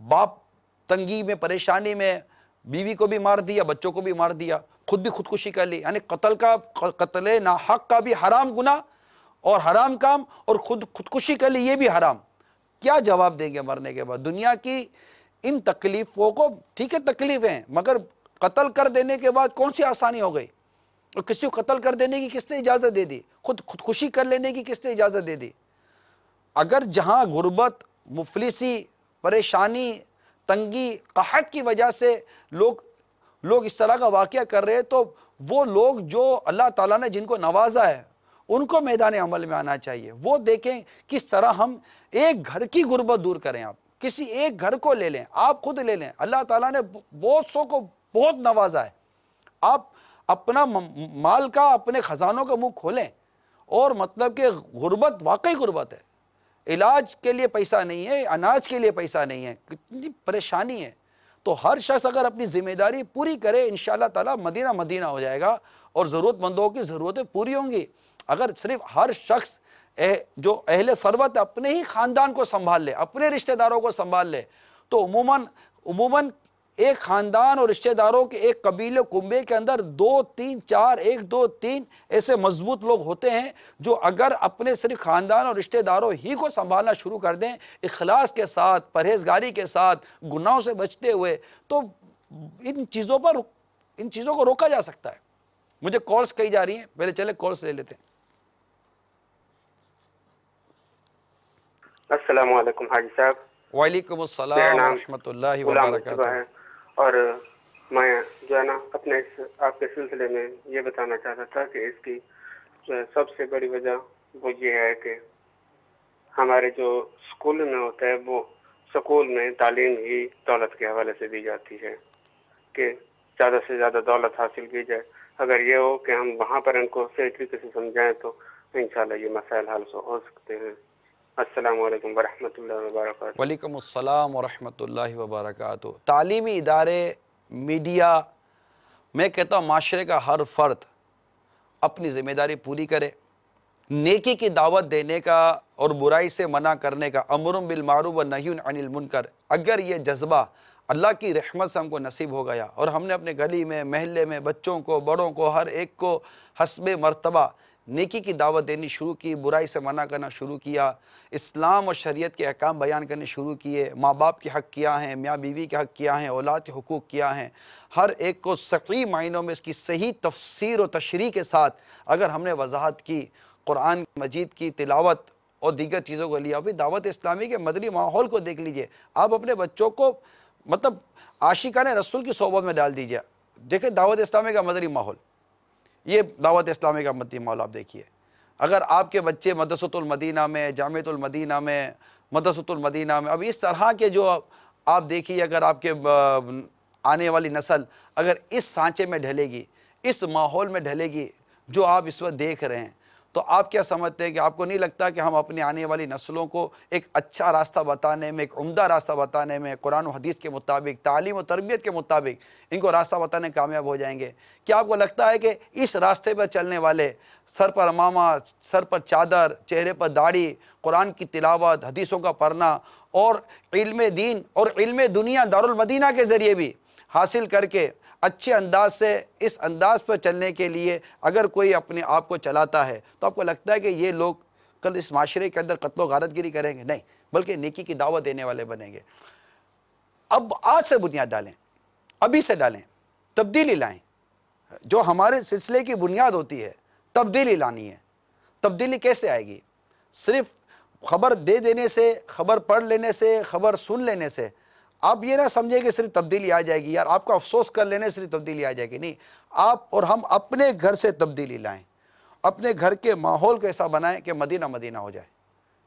बाप तंगी में, परेशानी में बीवी को भी मार दिया, बच्चों को भी मार दिया, खुद भी खुदकुशी कर ली। यानी कत्ल नाहक का भी हराम गुना और हराम काम, और खुदकुशी कर ली ये भी हराम। क्या जवाब देंगे मरने के बाद? दुनिया की इन तकलीफ़ों को, ठीक है तकलीफ़ें हैं, मगर कत्ल कर देने के बाद कौन सी आसानी हो गई? और किसी को कत्ल कर देने की किसने इजाज़त दे दी? खुदकुशी कर लेने की किसने इजाज़त दे दी? अगर जहाँ गुर्बत, मुफलिसी, परेशानी, तंगी, कहत की वजह से लोग इस तरह का वाक़या कर रहे हैं, तो वो लोग जो अल्लाह ताला ने जिनको नवाजा है उनको मैदान अमल में आना चाहिए। वो देखें किस तरह हम एक घर की गुर्बत दूर करें। आप किसी एक घर को ले लें, आप खुद ले लें। अल्लाह ताला ने बहुत सौ को बहुत नवाजा है। आप अपना माल का, अपने ख़जानों का मुंह खोलें। और मतलब कि गुर्बत वाकई गुर्बत है। इलाज के लिए पैसा नहीं है, अनाज के लिए पैसा नहीं है, कितनी परेशानी है। तो हर शख्स अगर अपनी ज़िम्मेदारी पूरी करे, इंशाअल्लाह ताला मदीना मदीना हो जाएगा और ज़रूरतमंदों की ज़रूरतें पूरी होंगी। अगर सिर्फ हर शख्स जो अहले सरवत अपने ही ख़ानदान को संभाल ले, अपने रिश्तेदारों को संभाल ले, तो उमूमन एक ख़ानदान और रिश्तेदारों के एक कबीले कुंबे के अंदर 2 3 4 1 2 3 ऐसे मजबूत लोग होते हैं जो अगर अपने सिर्फ ख़ानदान और रिश्तेदारों ही को संभालना शुरू कर दें, इखलास के साथ, परहेजगारी के साथ, गुनाहों से बचते हुए, तो इन चीज़ों को रोका जा सकता है। मुझे कॉल्स कही जा रही हैं, पहले चले कॉल्स ले लेते हैं। अस्सलाम वालेकुम हाजी साहब। वालेकुम अस्सलाम व रहमतुल्लाहि व बरकातहू। और मैं जो है ना अपने आपके सिलसिले में ये बताना चाहता था कि इसकी जो है सबसे बड़ी वजह वो ये है कि हमारे जो स्कूल में होता है, वो स्कूल में तालीम ही दौलत के हवाले से दी जाती है कि ज़्यादा से ज़्यादा दौलत हासिल की जाए। अगर ये हो कि हम वहाँ पर इनको सही तरीके से समझाएं तो इंशाल्लाह ये मसाइल हल हो सकते हैं। अस्सलाम वालेकुम वरहमतुल्लाहि वबरकातुहू। वालेकुम अस्सलाम वरहमतुल्लाहि वबरकातुहू। तालीमी इदारे, मीडिया, मैं कहता हूँ माशरे का हर फ़र्द अपनी ज़िम्मेदारी पूरी करे। नेकी की दावत देने का और बुराई से मना करने का, अम्रुम बिल मारूफ व नह्युन अनिल मुनकर, अगर ये जज्बा अल्लाह की रहमत से हमको नसीब हो गया और हमने अपने गली में, महल्ले में बच्चों को, बड़ों को, हर एक को हस्बे मर्तबा नेकी की दावत देनी शुरू की, बुराई से मना करना शुरू किया, इस्लाम और शरीयत के अहकाम बयान करने शुरू किए, माँ बाप के हक़ किया हैं, मियाँ बीवी के हक़ किया हैं, औलाद के हुकूक किया हैं, हर एक को सही मायनों में इसकी सही तफसीर और तशरीह के साथ अगर हमने वजाहत की, कुरान मजीद की तिलावत और दीगर चीज़ों को लिया, फिर दावत इस्लामी के मदनी माहौल को देख लीजिए। आप अपने बच्चों को मतलब आशिकाने रसूल की सोबत में डाल दीजिए। देखें दावत इस्लामी का मदनी माहौल, ये दावत इस्लामी का मदनी माहौल आप देखिए। अगर आपके बच्चे मदरसतुल मदीना में, जामिअतुल मदीना में, मदरसतुल मदीना में, अब इस तरह के जो आप देखिए, अगर आपके आने वाली नस्ल अगर इस सांचे में ढलेगी, इस माहौल में ढलेगी जो आप इस वक्त देख रहे हैं, तो आप क्या समझते हैं कि आपको नहीं लगता कि हम अपनी आने वाली नस्लों को एक अच्छा रास्ता बताने में, एक उम्दा रास्ता बताने में, कुरान और हदीस के मुताबिक, तालीम और तरबियत के मुताबिक इनको रास्ता बताने कामयाब हो जाएंगे? क्या आपको लगता है कि इस रास्ते पर चलने वाले, सर पर अमामा, सर पर चादर, चेहरे पर दाढ़ी, कुरान की तिलावत, हदीसों का पढ़ना और इल्म दीन और इल्म दुनिया दारुल मदीना के ज़रिए भी हासिल करके अच्छे अंदाज से इस अंदाज पर चलने के लिए अगर कोई अपने आप को चलाता है, तो आपको लगता है कि ये लोग कल इस माशरे के अंदर कत्ल गारतगिरी करेंगे? नहीं, बल्कि नेकी की दावत देने वाले बनेंगे। अब आज से बुनियाद डालें, अभी से डालें, तब्दीली लाएं, जो हमारे सिलसिले की बुनियाद होती है, तब्दीली लानी है। तब्दीली कैसे आएगी? सिर्फ खबर दे देने से, खबर पढ़ लेने से, खबर सुन लेने से आप ये ना समझे कि सिर्फ तब्दीली आ जाएगी, यार आपको अफसोस कर लेने से सिर्फ तब्दीली आ जाएगी। नहीं, आप और हम अपने घर से तब्दीली लाएं, अपने घर के माहौल को ऐसा बनाएं कि मदीना मदीना हो जाए।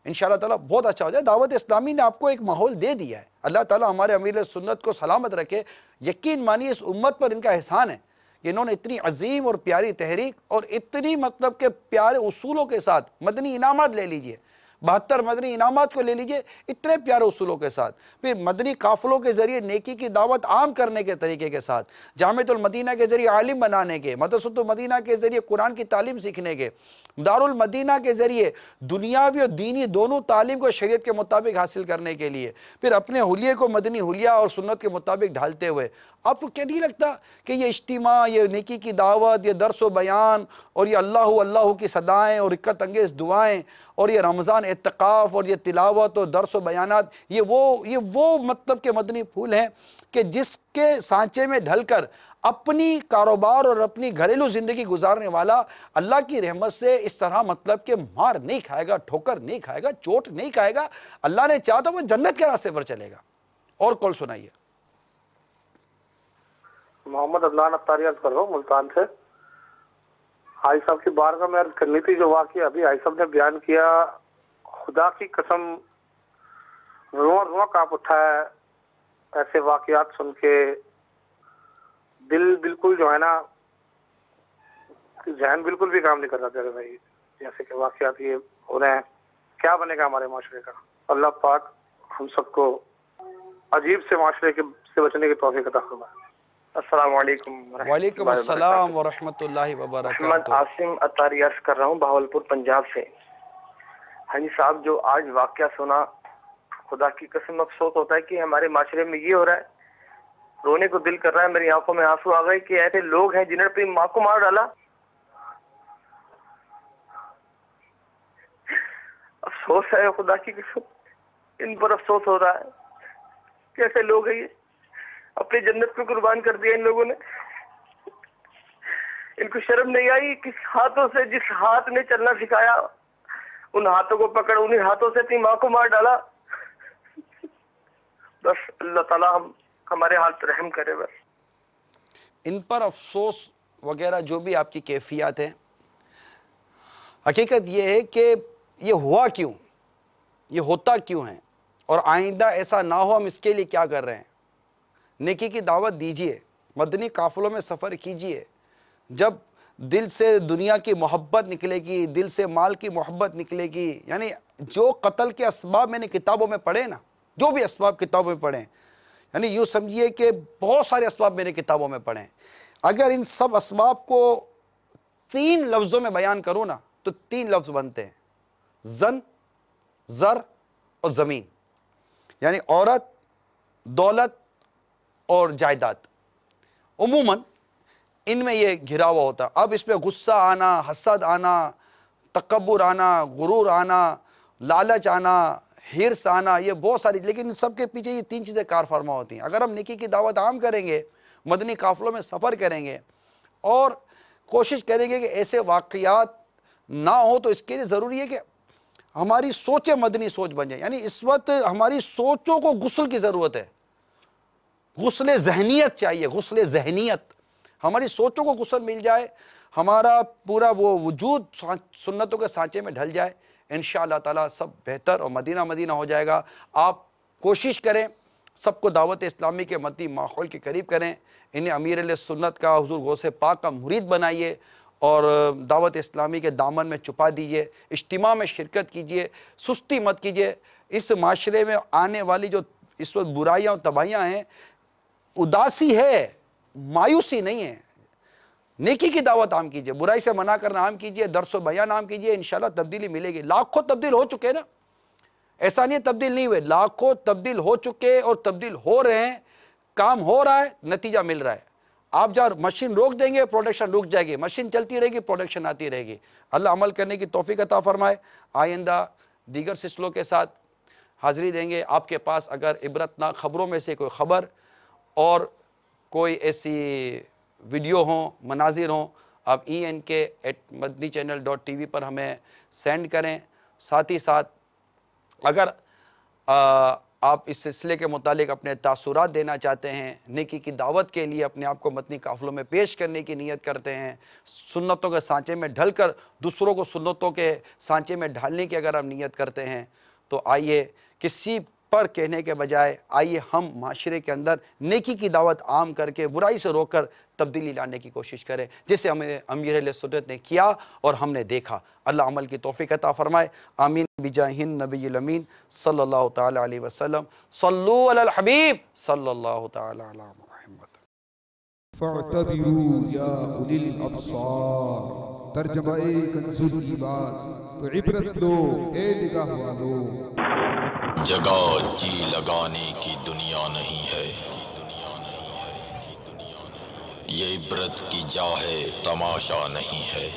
इंशाअल्लाह ताला बहुत अच्छा हो जाए। दावत इस्लामी ने आपको एक माहौल दे दिया है। अल्लाह ताला हमारे अमीर सुन्नत को सलामत रखे। यकीन मानिए इस उम्मत पर इनका एहसान है कि इन्होंने इतनी अजीम और प्यारी तहरीक और इतनी मतलब के प्यारे उसूलों के साथ, मदनी इनामात ले लीजिए, 72 मदनी इनामात को ले लीजिए, इतने प्यारे उसूलों के साथ, फिर मदनी काफ़िलों के ज़रिए नेकी की दावत आम करने के तरीके के साथ, जामिअतुल मदीना के ज़रिए आलिम बनाने के, मदरसतुल मदीना के ज़रिए कुरान की तालीम सीखने के, दारुल मदीना के ज़रिए दुनियावी और दीनी दोनों तालीम को शरीयत के मुताबिक हासिल करने के लिए, फिर अपने हुलिये को मदनी हुलिया और सुन्नत के मुताबिक ढालते हुए, आपको क्या नहीं लगता कि ये इज्तिमा, ये नेकी की दावत, ये दर्स व बयान और ये अल्लाह अल्लाह की सदाएँ और इक्कत अंगेज़ दुआएँ और ये रमज़ान इत्तिकाफ़ और ये तिलावत और दर्स व बयानात, ये वो मतलब के मदनी फूल हैं कि जिसके सांचे में ढलकर अपनी कारोबार और अपनी घरेलू ज़िंदगी गुजारने वाला अल्लाह की रहमत से इस तरह मतलब के मार नहीं खाएगा, ठोकर नहीं खाएगा, चोट नहीं खाएगा। अल्लाह ने चाहा तो वो जन्नत के रास्ते पर चलेगा। और कॉल सुनाइए। मोहम्मद अदनान अफ्तारी अर्ज कर रहा हूँ मुल्तान से। हाई साहब की बारगाह में अर्ज करनी थी, जो वाक़या अभी हाई साहब ने बयान किया, खुदा की कसम रुआ रुआ कांप उठा है ऐसे वाक़यात सुन के। दिल बिल्कुल जो है ना, जहन बिल्कुल भी काम नहीं कर रहा तेरे भाई, जैसे कि वाक़यात ये हो रहे हैं। क्या बनेगा हमारे माशरे का? अल्लाह पाक हम सबको अजीब से माशरे से बचने की तौफीक अता फरमाए। अस्सलाम वालेकुम। वालेकुम अस्सलाम व रहमतुल्लाहि व बरकातहू। मोहम्मद आसिम अतारी अर्ज कर रहा हूँ बहावलपुर पंजाब से। हाँ जी साहब, जो आज वाकया सुना, खुदा की कसम अफसोस होता है कि हमारे माशरे में ये हो रहा है, रोने को दिल कर रहा है। मेरी आंखों में आंसू आ गए कि ऐसे लोग हैं जिन्होंने अपनी माँ को मार डाला। अफसोस है, खुदा की कसम इन पर अफसोस हो रहा है। कैसे लोग हैं ये, अपनी जन्नत को कुर्बान कर दिया इन लोगों ने। इनको शर्म नहीं आई किस हाथों से, जिस हाथ ने चलना सिखाया उन हाथों को पकड़ उन्हीं हाथों से अपनी माँ को मार डाला। बस अल्लाह ताला हमारे हाल पर रहम करे। बस इन पर अफसोस वगैरह जो भी आपकी कैफियत है, हकीकत ये है कि ये हुआ क्यों, ये होता क्यों है, और आइंदा ऐसा ना हो हम इसके लिए क्या कर रहे हैं। नेकी की दावत दीजिए, मदनी काफ़िलों में सफ़र कीजिए। जब दिल से दुनिया की मोहब्बत निकलेगी, दिल से माल की मोहब्बत निकलेगी, यानी जो कत्ल के असबाब मैंने किताबों में पढ़े ना, जो भी असबाब किताबों में पढ़े, यानी यूँ समझिए कि बहुत सारे असबाब मैंने किताबों में पढ़े। अगर इन सब असबाब को 3 लफ्ज़ों में बयान करूँ ना, तो 3 लफ्ज़ बनते हैं, जन, ज़र और ज़मीन। यानी औरत, दौलत और जायदाद। उमूमन इनमें ये घिरा हुआ होता है। अब इसमें गुस्सा आना, हसद आना, तकब्बुर आना, गुरूर आना, लालच आना, हिर्स आना, ये बहुत सारी, लेकिन इन सब के पीछे ये 3 चीज़ें कार फरमा होती हैं। अगर हम नेकी की दावत आम करेंगे, मदनी काफ़िलों में सफ़र करेंगे और कोशिश करेंगे कि ऐसे वाक़यात ना हो, तो इसके लिए ज़रूरी है कि हमारी सोचें मदनी सोच बन जाए। यानी इस वक्त हमारी सोचों को गुस्ल की ज़रूरत है, गुस्ल ज़हनियत चाहिए, गुस्ल ज़हनियत। हमारी सोचों को गुस्ल मिल जाए, हमारा पूरा वो वजूद सुन्नतों के सांचे में ढल जाए, इंशाअल्लाह ताला सब बेहतर और मदीना मदीना हो जाएगा। आप कोशिश करें, सबको दावत इस्लामी के मदनी माहौल के करीब करें, इन्हें अमीर सुन्नत का, हुज़ूर गौसे पाक का मुरीद बनाइए और दावत इस्लामी के दामन में छुपा दीजिए। इज्तिमा में शिरकत कीजिए, सुस्ती मत कीजिए। इस माशरे में आने वाली जो इस वक्त बुराइयाँ और तबाहियाँ हैं, उदासी है, मायूसी नहीं है। नेकी की दावत आम कीजिए, बुराई से मना करना आम कीजिए, दर्स व बयान आम कीजिए, इंशाल्लाह तब्दीली मिलेगी। लाखों तब्दील हो चुके हैं ना, ऐसा नहीं है तब्दील नहीं हुए, लाखों तब्दील हो चुके और तब्दील हो रहे हैं, काम हो रहा है, नतीजा मिल रहा है। आप जब मशीन रोक देंगे, प्रोडक्शन रुक जाएगी, मशीन चलती रहेगी, प्रोडक्शन आती रहेगी। अल्लाह अमल करने की तौफीक अता फरमाए। आइंदा दीगर सिलसिलों के साथ हाज़िरी देंगे। आपके पास अगर इबरतनाक ख़बरों में से कोई ख़बर और कोई ऐसी वीडियो हों, मनाजिर हों, आप ENK@madanichannel.tv पर हमें सेंड करें। साथ ही साथ अगर आप इस सिलसिले के मुतालिक अपने तासुरात देना चाहते हैं, नेकी की दावत के लिए अपने आप को मदनी काफ़िलों में पेश करने की नीयत करते हैं, सुन्नतों के सांचे में ढलकर दूसरों को सुन्नतों के सांचे में ढालने की अगर आप नीयत करते हैं, तो आइए किसी पर कहने के बजाय आइए हम माशरे के अंदर नेकी की दावत आम करके बुराई से रोककर तब्दीली लाने की कोशिश करें, जिसे हमें अमीर अहले सुन्नत ने किया और हमने देखा। अल्लाह अमल की तौफीक अता फरमाए। आमीन बिजाहिन नबील अमीन सल्लल्लाहु ताला अलैहि वसल्लम। सल्लु अलल हबीब सल्लल्लाहु ताला अला मुहम्मद। फअतबिरू या उलिल अब्सार, तर्जमाए कंजुल ईमान, तो इबरत लो ए निगाह वालो। जगह जी लगाने की दुनिया नहीं है, ये इबरत की जा है, तमाशा नहीं है।